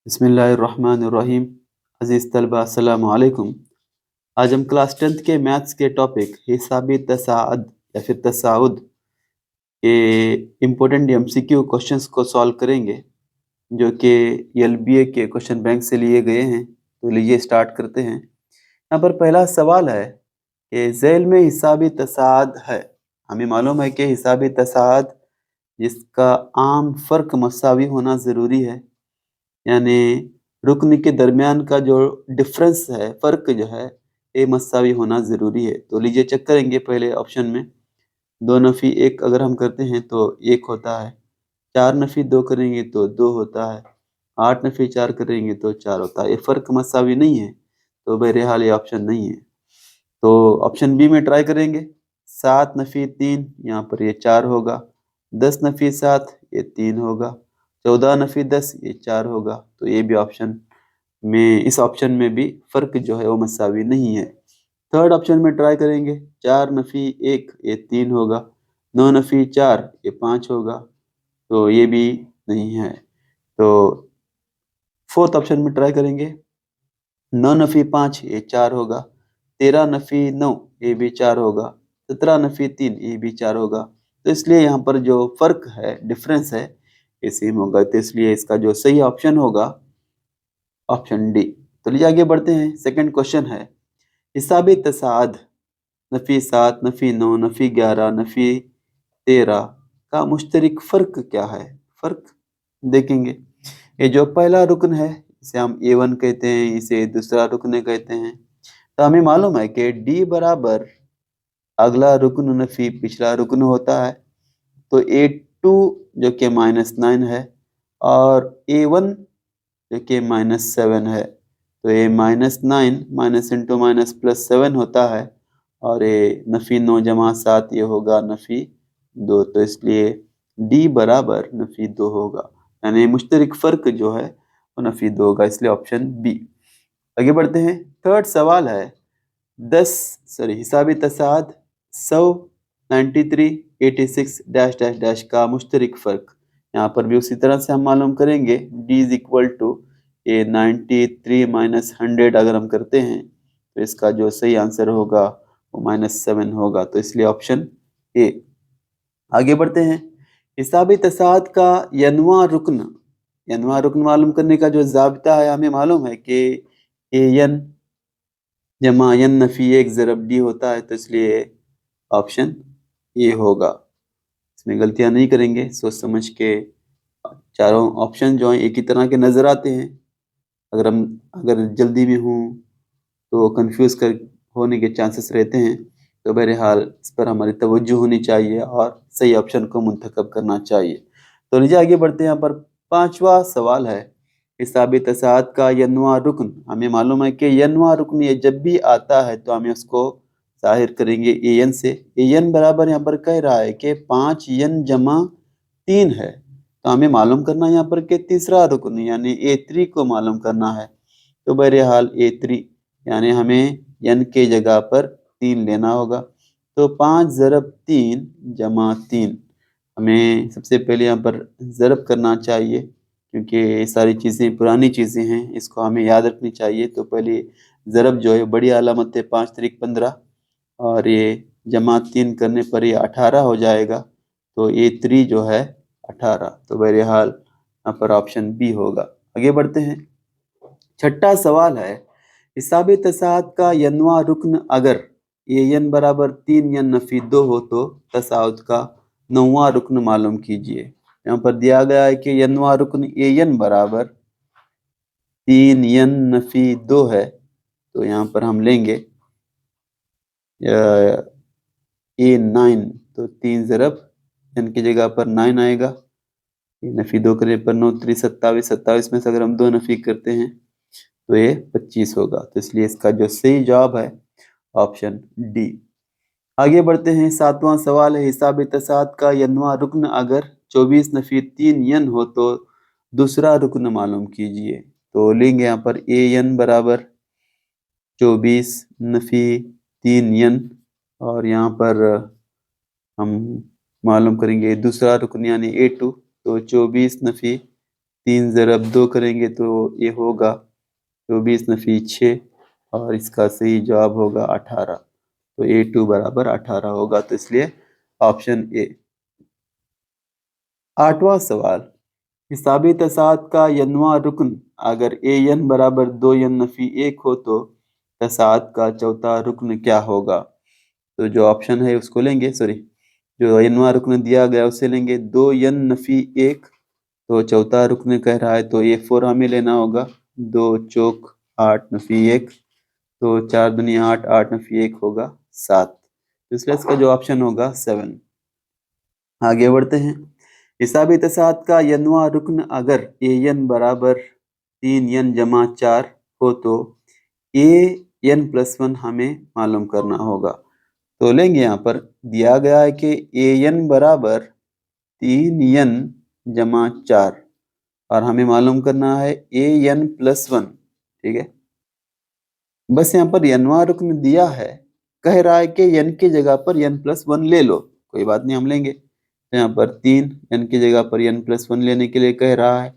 बिस्मिल्लाहिर्रहमानिर्रहीम। अज़ीज़ तलबा अस्सलामु अलैकुम। आज हम क्लास 10th के मैथ्स के टॉपिक हिसाबी तसाअद या फिर तसाउद के इम्पोर्टेंट एमसीक्यू क्वेश्चंस को सॉल्व करेंगे जो कि एलबीए के क्वेश्चन बैंक से लिए गए हैं। तो लीजिए स्टार्ट करते हैं। यहाँ पर पहला सवाल है कि ज़ैल में हिसाबी तसाअद है। हमें मालूम है कि हिसाबी तसाअद जिसका आम फ़र्क मसावी होना ज़रूरी है, यानी रुकन के दरमियान का जो डिफरेंस है, फ़र्क जो है, ये मसावी होना ज़रूरी है। तो लीजिए चेक करेंगे पहले ऑप्शन में 2 नफ़ी 1 अगर हम करते हैं तो 1 होता है, 4 नफ़ी 2 करेंगे तो 2 होता है, 8 नफ़ी 4 करेंगे तो 4 होता है। ये फ़र्क मसावी नहीं है, तो बहरहाल ये ऑप्शन नहीं है। तो ऑप्शन बी में ट्राई करेंगे। 7 नफ़ी 3 यहाँ पर ये 4 होगा, 10 नफ़ी 7 ये 3 होगा, 14 नफ़ी 10 ये 4 होगा। तो ये भी ऑप्शन में, इस ऑप्शन में भी फ़र्क जो है वो मसावी नहीं है। थर्ड ऑप्शन में ट्राई करेंगे। 4 नफ़ी 1 ये 3 होगा, 9 नफ़ी 4 ये 5 होगा, तो ये भी नहीं है। तो फोर्थ ऑप्शन में ट्राई करेंगे। 9 नफ़ी 5 ये 4 होगा, 13 नफ़ी 9 ये भी 4 होगा, 17 नफ़ी 3 ये भी 4 होगा। तो इसलिए यहाँ पर जो फ़र्क है, डिफरेंस है, ये सेम होगा। तो इसलिए इसका जो सही ऑप्शन होगा ऑप्शन डी। तो लीजिए आगे बढ़ते हैं। सेकंड क्वेश्चन है हिसाबी तसाअद नफ़ी 7 नफ़ी 9 नफ़ी 11 नफ़ी 13 का मुश्तरक फ़र्क क्या है? फ़र्क देखेंगे। ये जो पहला रुकन है इसे हम A1 कहते हैं, इसे दूसरा रुकन कहते हैं। तो हमें मालूम है कि D बराबर अगला रुकन नफ़ी पिछला रुकन होता है। तो A2 जो कि -9 है और A1 जो कि -7 है। तो ये -9 माइनस इंटू माइनस प्लस 7 होता है और ये नफ़ी 9 जमा 7 ये होगा नफ़ी 2। तो इसलिए डी बराबर नफ़ी 2 होगा, यानी मुश्तरक फ़र्क जो है वो नफ़ी 2 होगा, इसलिए ऑप्शन बी। आगे बढ़ते हैं। थर्ड सवाल है 10 हिसाबी तसाद 100 93 86 डैश डैश डैश का मुश्तरक फ़र्क। यहाँ पर भी उसी तरह से हम मालूम करेंगे। d इज इक्वल टू ये 93 माइनस 100 अगर हम करते हैं तो इसका जो सही आंसर होगा वो -7 होगा। तो इसलिए ऑप्शन ए। आगे बढ़ते हैं। हिसाबी तसाद का यनवा रुकन मालूम करने का जो ज़ाब्ता है, हमें मालूम है कि एन जमा एन नफ़ी 1 ज़रब डी होता है। तो इसलिए ऑप्शन ए होगा। इसमें गलतियां नहीं करेंगे, सोच समझ के। चारों ऑप्शन जो हैं एक ही तरह के नज़र आते हैं। अगर जल्दी में हूँ तो कंफ्यूज कर होने के चांसेस रहते हैं। तो बहरहाल इस पर हमारी तवज्जो होनी चाहिए और सही ऑप्शन को मुंतखब करना चाहिए। तो लीजिए आगे बढ़ते हैं। यहाँ पर पांचवा सवाल है हिसाबी तसाद का यनवा रुकन। हमें मालूम है कि यनवा रुकन ये जब भी आता है तो हमें उसको जाहिर करेंगे ए एन से। ए एन बराबर यहाँ पर कह रहा है कि 5 एन जमा 3 है। तो हमें मालूम करना है यहाँ पर कि तीसरा रुकन यानी A3 को मालूम करना है। तो बहरहाल A3 यानी हमें n के जगह पर 3 लेना होगा। तो 5 ज़रब 3 जमा 3, हमें सबसे पहले यहाँ पर ज़रब करना चाहिए क्योंकि ये सारी चीज़ें पुरानी चीज़ें हैं, इसको हमें याद रखनी चाहिए। तो पहले ज़रब जो है बड़ी अलामत है, 5 त्रिक 15 और ये जमा 3 करने पर ये 18 हो जाएगा। तो A3 जो है 18। तो बहरहाल यहाँ पर ऑप्शन बी होगा। आगे बढ़ते हैं। छठा सवाल है हिसाबी तसाद का यनवा रुकन अगर ये n बराबर 3 n नफ़ी 2 हो तो तसाउद का 9वां रुकन मालूम कीजिए। यहाँ पर दिया गया है कि यनवा रुकन an बराबर 3 n नफ़ी 2 है। तो यहाँ पर हम लेंगे A9। तो 3 ज़रब n की जगह पर 9 आएगा। ये नफ़ी 2 करने पर 9 3 27, 27 में से अगर हम 2 नफ़ी करते हैं तो ये 25 होगा। तो इसलिए इसका जो सही जवाब है ऑप्शन डी। आगे बढ़ते हैं। सातवां सवाल है हिसाब तसाद का यनवा रुकन अगर 24 नफ़ी 3 यन हो तो दूसरा रुकन मालूम कीजिए। तो लेंगे यहाँ पर ए एन बराबर 24 नफ़ी 3 यन और यहाँ पर हम मालूम करेंगे दूसरा रुकन यानी A2। तो 24 नफ़ी 3 ज़रब 2 करेंगे तो ये होगा 24 नफी 6 और इसका सही जवाब होगा 18। तो A2 बराबर 18 होगा, तो इसलिए ऑप्शन ए। 8वां सवाल, हिसाबी तसाद का यनवा रुकन अगर an बराबर 2 n नफी 1 हो तो तसाद का चौथा रुकन क्या होगा। तो जो ऑप्शन है उसको लेंगे, सॉरी जो यनवा रुकन दिया गया उसे लेंगे। 2 n नफी 1 तो चौथा रुकन कह रहा है तो ये 4 हमें लेना होगा। 2 चौक 8 नफी 1 तो 4 दुनिया 8, 8 नफी 1 होगा 7, तो इसलिए इसका जो ऑप्शन होगा 7। आगे बढ़ते हैं। हिसाबी तसाद का यनवा रुकन अगर an बराबर 3n जमा 4 हो तो an+1 हमें मालूम करना होगा। तो लेंगे, यहाँ पर दिया गया है कि an बराबर 3n जमा 4 और हमें मालूम करना है an+1। ठीक है, बस यहाँ पर nवा रुकन दिया है, कह रहा है कि n की जगह पर n+1 ले लो। कोई बात नहीं, हम लेंगे। तो यहाँ पर 3 n की जगह पर n+1 लेने के लिए कह रहा है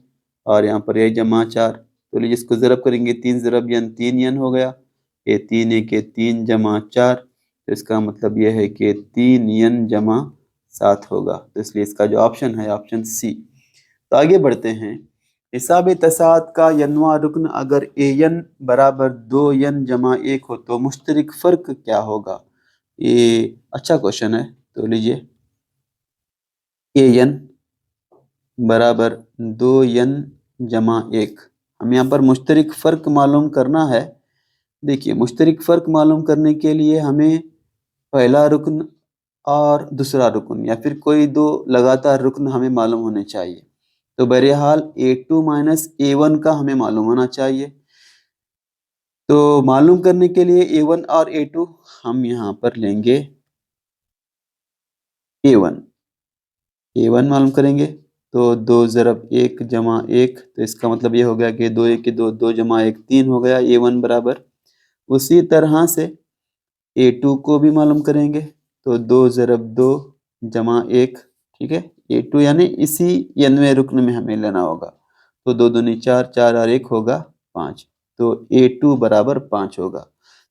और यहाँ पर ये जमा 4, तो लीजिए इसको ज़रब करेंगे। 3 ज़रब n 3n हो गया। ये 3 1 3 जमा 4, तो इसका मतलब ये है कि 3n जमा 7 होगा, तो इसलिए इसका जो ऑप्शन है ऑप्शन सी। तो आगे बढ़ते हैं। हिसाब तसाद का यनवा रुकन अगर an बराबर 2n जमा 1 हो तो मुश्तरिक फ़र्क क्या होगा। ये अच्छा क्वेश्चन है। तो लीजिए an बराबर 2n जमा 1, हमें यहाँ पर मुश्तरिक फ़र्क मालूम करना है। देखिए, मुश्तरिक फ़र्क मालूम करने के लिए हमें पहला रुकन और दूसरा रुकन या फिर कोई दो लगातार रुकन हमें मालूम होने चाहिए। तो बहरहाल A2 माइनस A1 का हमें मालूम होना चाहिए। तो मालूम करने के लिए A1 और A2 हम यहाँ पर लेंगे A1 मालूम करेंगे तो 2 ज़रब 1 जमा 1, तो इसका मतलब ये हो गया कि 2 1 2, 2 जमा 1 3 हो गया A1 बराबर। उसी तरह से A2 को भी मालूम करेंगे तो 2 ज़रब 2 जमा 1, ठीक है। A2 यानी इसी n वें रुकन में हमें लेना होगा। तो 2 दूनी 4, 4 और 1 होगा 5, तो A2 बराबर 5 होगा।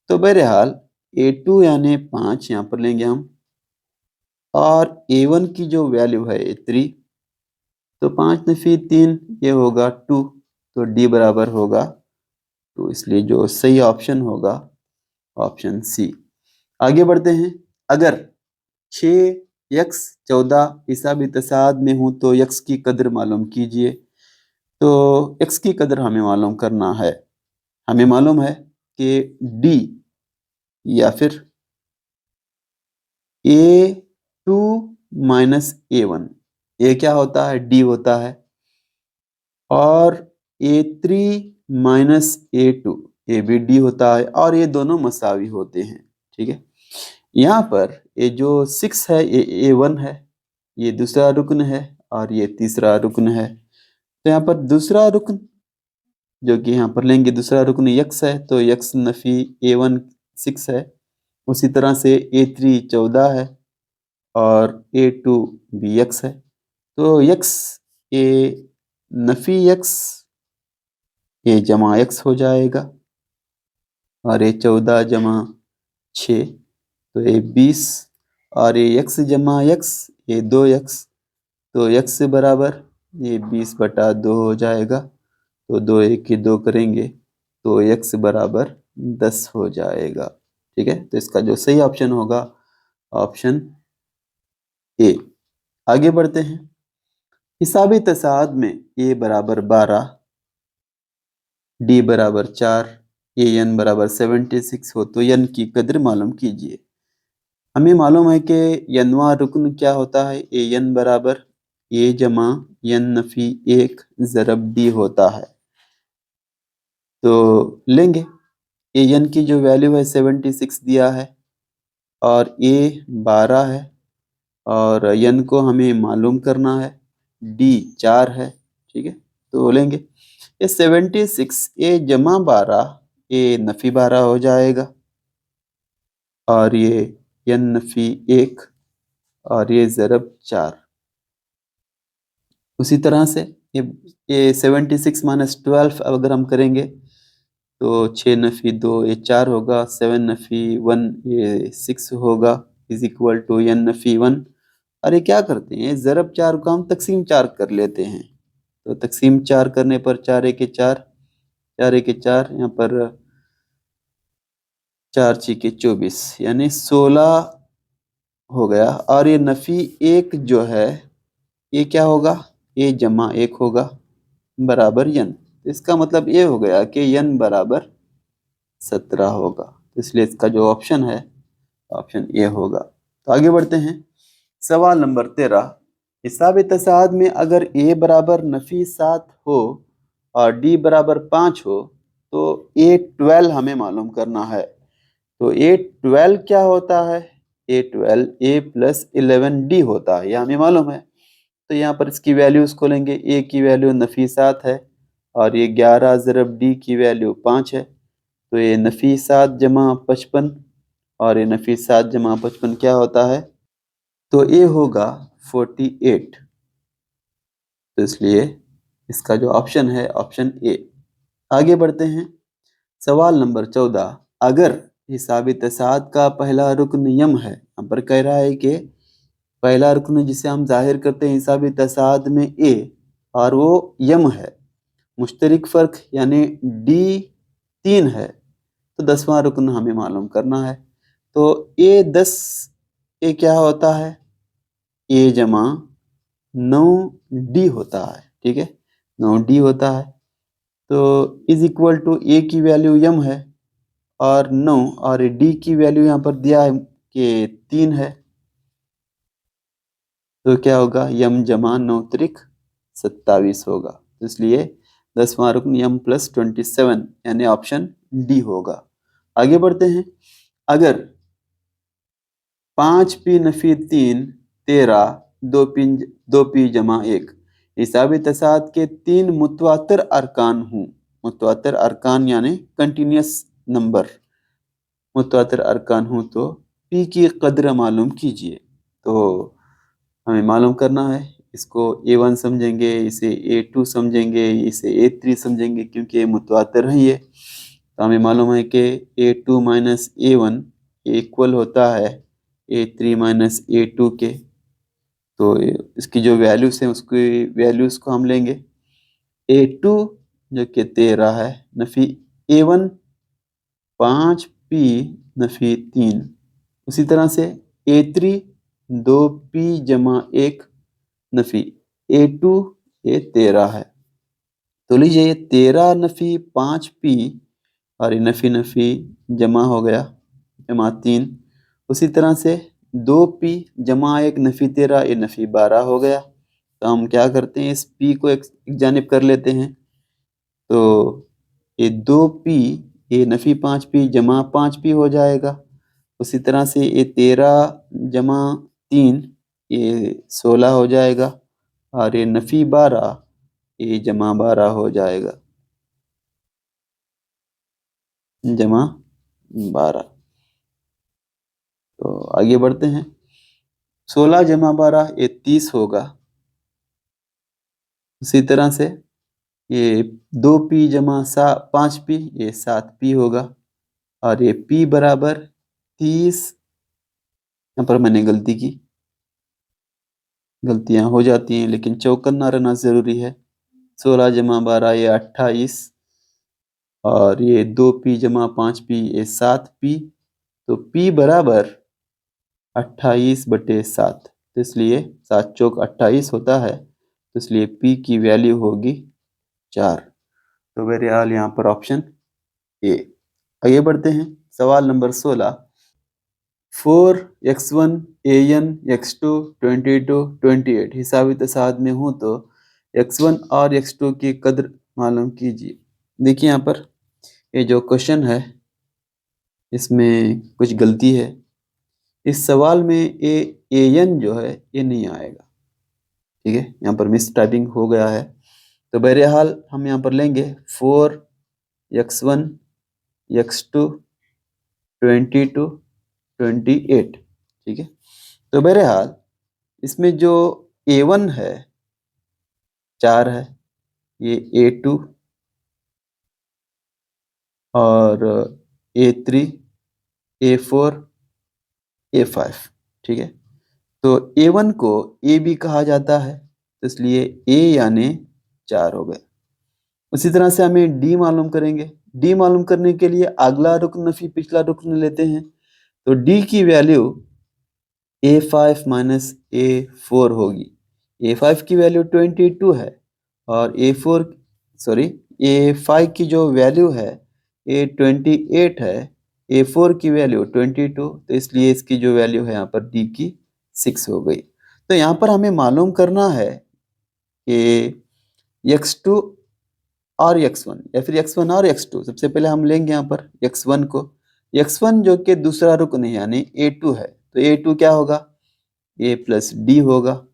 तो बहरहाल A2 यानी 5 यहाँ पर लेंगे हम, और A1 की जो वैल्यू है 3, तो 5 नफी 3 ये होगा 2, तो D बराबर होगा 2, इसलिए जो सही ऑप्शन होगा ऑप्शन सी। आगे बढ़ते हैं। अगर 6x 14 हिसाबी तसाद में हूँ तो x की कदर मालूम कीजिए। तो x की कदर हमें मालूम करना है। हमें मालूम है कि d या फिर A2 माइनस A1, ये क्या होता है, d होता है, और A3 माइनस A2 ये भी d होता है, और ये दोनों मसावी होते हैं। ठीक है, यहाँ पर ये जो 6 है ये A1 है, ये दूसरा रुकन है, और ये तीसरा रुकन है। तो यहाँ पर दूसरा रुकन जो कि यहाँ पर लेंगे, दूसरा रुकन x है, तो x नफी A1 6 है। उसी तरह से A3 14 है और A2 भी x है। तो x ए नफी x ये जमा x हो जाएगा, और ये 14 जमा 6 तो ये 20, और ये x जमा x ये 2x, तो x बराबर ये 20/2 हो जाएगा। तो 2 1 की 2 करेंगे तो x बराबर 10 हो जाएगा। ठीक है, तो इसका जो सही ऑप्शन होगा ऑप्शन ए। आगे बढ़ते हैं। हिसाबी तसाद में a बराबर 12, d बराबर 4, an बराबर 76 हो तो n की कदर मालूम कीजिए। हमें मालूम है कि यनवा रुकन क्या होता है, an बराबर a जमा n नफी 1 ज़रब d होता है। तो लेंगे, an की जो वैल्यू है 76 दिया है, और a 12 है, और n को हमें मालूम करना है, d 4 है। ठीक है, तो लेंगे ये 76 a जमा 12 a नफी 12 हो जाएगा, और ये n नफी 1 और ये ज़रब 4। उसी तरह से ये 76 माइनस 12 अगर हम करेंगे तो 6 नफी 2 ये 4 होगा, 7 नफी 1 ये 6 होगा, इज इक्वल टू n नफी 1। और ये क्या करते हैं, ज़रब 4 को हम तकसीम 4 कर लेते हैं। तो तकसीम 4 करने पर 4 1 4, 4 1 4, यहाँ पर 4 6 24 यानी 16 हो गया। और ये नफी 1 जो है ये क्या होगा, ए जमा 1 होगा बराबर n। इसका मतलब ये हो गया कि n बराबर 17 होगा। तो इसलिए इसका जो ऑप्शन है ऑप्शन ए होगा। तो आगे बढ़ते हैं। सवाल नंबर 13, हिसाब तसाद में अगर a बराबर नफी 7 हो और d बराबर 5 हो तो a12 हमें मालूम करना है। तो a12 क्या होता है, a12 a प्लस 11d होता है, यह हमें मालूम है। तो यहाँ पर इसकी वैल्यूज खोलेंगे, a की वैल्यू नफी 7 है और ये 11 ज़रब d की वैल्यू 5 है। तो ये नफी 7 जमा 55 और ये नफी 7 जमा 55 क्या होता है, तो ये होगा 48। तो इसलिए इसका जो ऑप्शन है ऑप्शन ए। आगे बढ़ते हैं। सवाल नंबर 14, अगर हिसाब तसाद का पहला रुकन यम है, यहाँ पर कह रहा है कि पहला रुकन जिसे हम जाहिर करते हैं हिसाब तसाद में ए और वो यम है, मुश्तरिक फ़र्क यानी डी 3 है, तो 10वां रुकन हमें मालूम करना है। तो ए 10 ए क्या होता है, ए जमा 9d होता है, ठीक है 9d होता है। तो इज इक्वल टू ए की वैल्यू यम है और 9 और डी की वैल्यू यहाँ पर दिया है कि 3 है। तो क्या होगा, यम जमा 9 त्रिक 27 होगा। तो इसलिए 10वां रुकन यम प्लस 27 यानी ऑप्शन डी होगा। आगे बढ़ते हैं। अगर 5p नफी 3 13 2p जमा 1 हिसाब तसाद के 3 मुतवातिर अरकान हूँ, मुतवातिर अरकान यानी कंटिन्यूस नंबर, मुतवातिर अरकान हूँ तो p की कदर मालूम कीजिए। तो हमें मालूम करना है, इसको a1 समझेंगे, इसे a2 समझेंगे, इसे a3 समझेंगे क्योंकि ये मुतवातिर है ये। तो हमें मालूम है कि a2 माइनस a1 इक्वल होता है a3 माइनस a2 के। तो इसकी जो वैल्यूज हैं उसकी वैल्यूज को हम लेंगे, a2 जो कि 13 है नफी a1 5p नफी 3, उसी तरह से a3 2p जमा 1 नफी a2 ये 13 है। तो लीजिए ये 13 नफी 5p और ये नफी नफी जमा हो गया जमा 3, उसी तरह से 2p जमा 1 नफी 13 ये नफी 12 हो गया। तो हम क्या करते हैं, इस p को एक जानिब कर लेते हैं। तो ये 2p ये नफी 5p जमा 5p हो जाएगा। उसी तरह से ये 13 जमा 3 ये 16 हो जाएगा और ये नफी 12 ये जमा 12 हो जाएगा, जमा 12। तो आगे बढ़ते हैं। 16 जमा 12 ये 30 होगा। उसी तरह से ये 2p जमा 5p ये 7p होगा और ये p बराबर 30। यहाँ पर मैंने गलती की, गलतियां हो जाती हैं लेकिन चौकन्ना रहना जरूरी है। 16 जमा 12 ये 28 और ये 2p जमा 5p ये 7p। तो p बराबर 28/7, तो इसलिए 7 चौक 28 होता है, तो इसलिए p की वैल्यू होगी 4। तो बहरहाल यहाँ पर ऑप्शन ए। आगे बढ़ते हैं। सवाल नंबर 16, 4x1 an x2 22 28 हिसाबी तसाद में हूँ तो x1 और x2 की कदर मालूम कीजिए। देखिए यहाँ पर ये जो क्वेश्चन है इसमें कुछ गलती है। इस सवाल में an जो है ये नहीं आएगा, ठीक है, यहाँ पर मिस टाइपिंग हो गया है। तो बहरहाल हम यहाँ पर लेंगे 4x1 x2 22 28, ठीक है। तो बहरहाल इसमें जो a1 है 4 है ये A2 और A3, A4, A5, ठीक है। तो A1 को A भी कहा जाता है, तो इसलिए A यानी 4 हो गए। उसी तरह से हमें D मालूम करेंगे। D मालूम करने के लिए अगला रुकन नफी पिछला रुकन लेते हैं, तो D की वैल्यू A5 माइनस A4 होगी। A5 की वैल्यू 22 है और A5 की जो वैल्यू है A28 है, A4 की वैल्यू 22, तो इसलिए इसकी जो वैल्यू है यहाँ पर D की 6 हो गई। तो यहाँ पर हमें मालूम करना है कि x2 और x1 या फिर x1 और x2। सबसे पहले हम लेंगे यहाँ पर x1 को। x1 जो कि दूसरा रुकन है यानी A2 है, तो A2 क्या होगा? A प्लस डी होगा।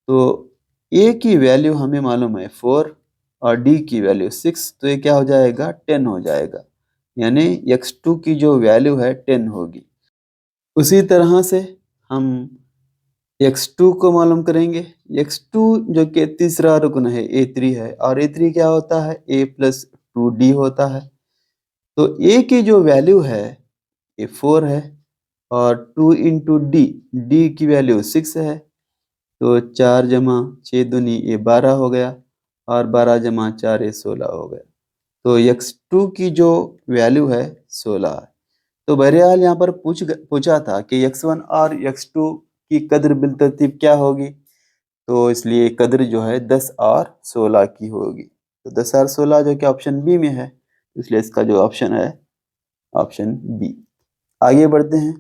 तो A की वैल्यू हमें मालूम है 4 और D की वैल्यू 6, तो ये क्या हो जाएगा? 10 हो जाएगा, यानी x2 की जो वैल्यू है 10 होगी। उसी तरह से हम x2 को मालूम करेंगे। x2 जो कि तीसरा रुकन है A3 है, और A3 क्या होता है? A प्लस 2D होता है। तो A की जो वैल्यू है ये 4 है और 2 इंटू D की वैल्यू 6 है, तो 4 जमा 6 दूनी ये 12 हो गया और 12 जमा 4 ये 16 हो गया। तो x2 की जो वैल्यू है 16 है। तो बहरहाल यहाँ पर पूछा था कि x1 और x2 की कद्र बिलतरतीब क्या होगी, तो इसलिए कद्र जो है 10 और 16 की होगी। तो 10 और 16 जो कि ऑप्शन बी में है, इसलिए इसका जो ऑप्शन है ऑप्शन बी। आगे बढ़ते हैं।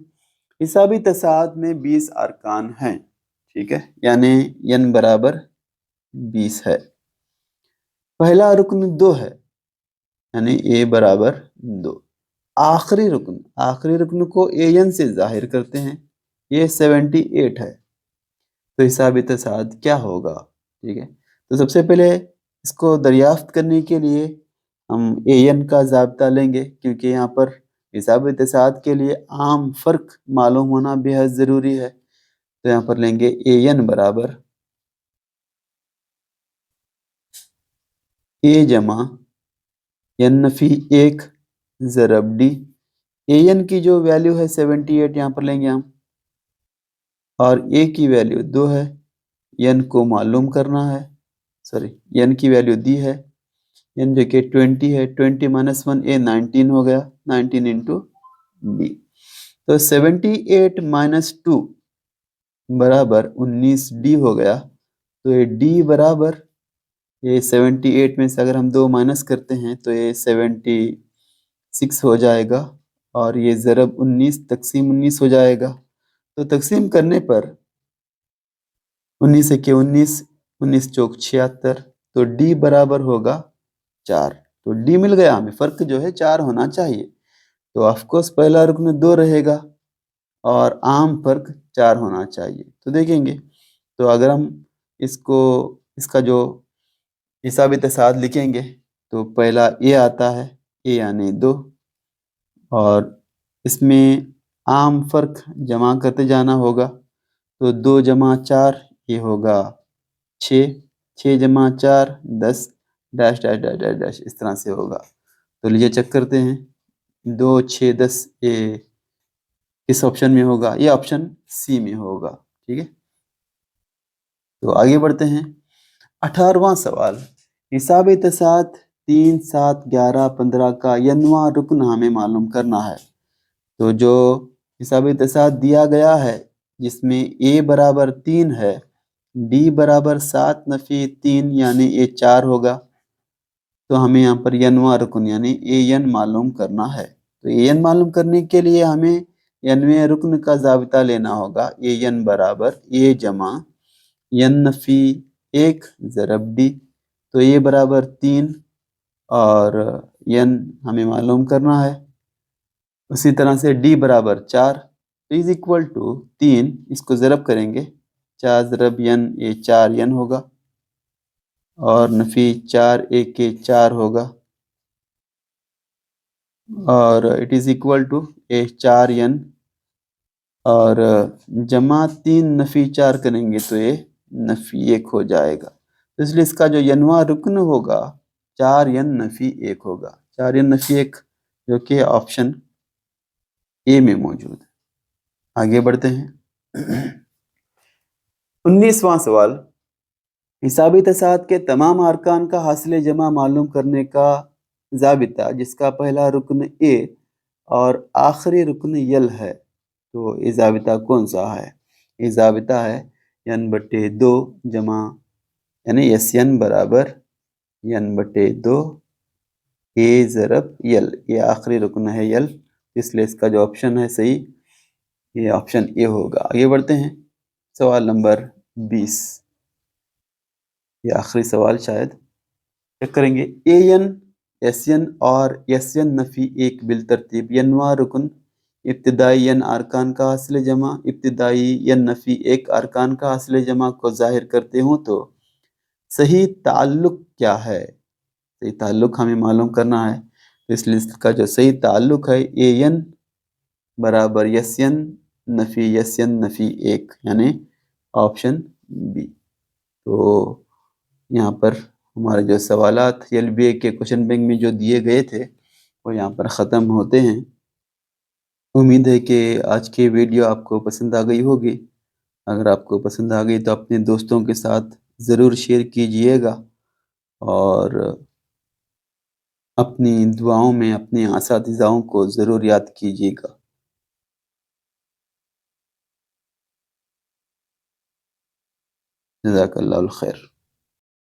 हिसाबी तसाद में 20 अरकान हैं, ठीक है, यानी n बराबर 20 है। पहला रुकन 2 है, यानी a बराबर 2। आखिरी रुकन को an से जाहिर करते हैं, ये 78 है। तो हिसाबी तसाद क्या होगा? ठीक है, तो सबसे पहले इसको दरियाफ्त करने के लिए हम an का ज़ाब्ता लेंगे, क्योंकि यहाँ पर हिसाबी तसाद के लिए आम फ़र्क मालूम होना बेहद ज़रूरी है। तो यहाँ पर लेंगे an बराबर a जमा n नफी 1 ज़रब d। an की जो वैल्यू है 78 यहाँ पर लेंगे हम, और a की वैल्यू 2 है। n को मालूम करना है, n की वैल्यू दी है, n जो कि 20 है, 20 माइनस 1 a 19 हो गया, 19 इंटू d। तो 78 माइनस 2 बराबर 19d हो गया। तो ये d बराबर ये 78 में से अगर हम 2 माइनस करते हैं तो ये 76 हो जाएगा, और ये ज़रब 19 तकसीम 19 हो जाएगा। तो तकसीम करने पर 19 के 19, 19 चौक 76, तो d बराबर होगा 4। तो d मिल गया हमें, फ़र्क जो है 4 होना चाहिए। तो ऑफकोर्स पहला रुकन 2 रहेगा और आम फ़र्क 4 होना चाहिए। तो देखेंगे, तो अगर हम इसका जो हिसाबी तसाद लिखेंगे, तो पहला a आता है, a यानी 2, और इसमें आम फ़र्क जमा करते जाना होगा। तो 2 जमा 4 ये होगा 6, 6 जमा 4 10, dash dash dash dash dash इस तरह से होगा। तो लीजिए चेक करते हैं, 2 6 10 ये किस ऑप्शन में होगा? ये ऑप्शन सी में होगा, ठीक है। तो आगे बढ़ते हैं। 18वां सवाल, हिसाबी तसाद 3 7 11 15 का यनवा रुकन हमें मालूम करना है। तो जो हिसाबी तसाद दिया गया है जिसमें a बराबर 3 है, d बराबर 7 नफी 3 यानी ये 4 होगा। तो हमें यहाँ पर यनवा रुकन यानी an मालूम करना है। तो an मालूम करने के लिए हमें यनवे रुकन का जाबिता लेना होगा। an बराबर a जमा n नफी 1 ज़रब d। तो a बराबर 3 और n हमें मालूम करना है। उसी तरह से d बराबर 4, तो इज इक्वल टू 3, इसको ज़रब करेंगे, 4 ज़रब n ये 4 n होगा, और नफी 4 1 के 4 होगा, और इट इज़ इक्वल टू ये 4 n, और जमा 3 नफी 4 करेंगे तो ये नफी 1 हो जाएगा। तो इसलिए इसका जो यनवा रुकन होगा 4 यन नफी 1 होगा, 4 यन नफी 1, जो कि ऑप्शन ए में मौजूद है। आगे बढ़ते हैं। 19वां सवाल, हिसाबी तसाद के तमाम अरकान का हासिल जमा मालूम करने का ज़ाबिता जिसका पहला रुकन ए और आखिरी रुकन यल है, तो ये ज़ाबिता कौन सा है? ये ज़ाबिता है n/2 जमा यानी SN बराबर n/2 ए ज़रब यल, ये आखिरी रुकन है यल, इसलिए इसका जो ऑप्शन है सही ये ऑप्शन ए होगा। आगे बढ़ते हैं, सवाल नंबर 20, ये आखिरी सवाल शायद। चेक करेंगे, AN, SN और SN नफी 1 बिल तरतीब यनवा रुकन इब्तिदाई यन अरकान का हासिल जमा इब्तिदाई यन नफी 1 अरकान का हासिल जमा को जाहिर करते हों तो सही ताल्लुक क्या है? सही ताल्लुक हमें मालूम करना है, तो इस लिस्ट का जो सही ताल्लुक है AN बराबर SN नफी SN नफी 1 यानी ऑप्शन बी। तो यहाँ पर हमारे जो सवालात LBA के क्वेश्चन बैंक में जो दिए गए थे वो यहाँ पर ख़त्म होते हैं। उम्मीद है कि आज की वीडियो आपको पसंद आ गई होगी। अगर आपको पसंद आ गई तो अपने दोस्तों के साथ ज़रूर शेयर कीजिएगा और अपनी दुआओं में अपने असातिज़ाओं को ज़रूर याद कीजिएगा। जज़ाकल्लाहुल खैर।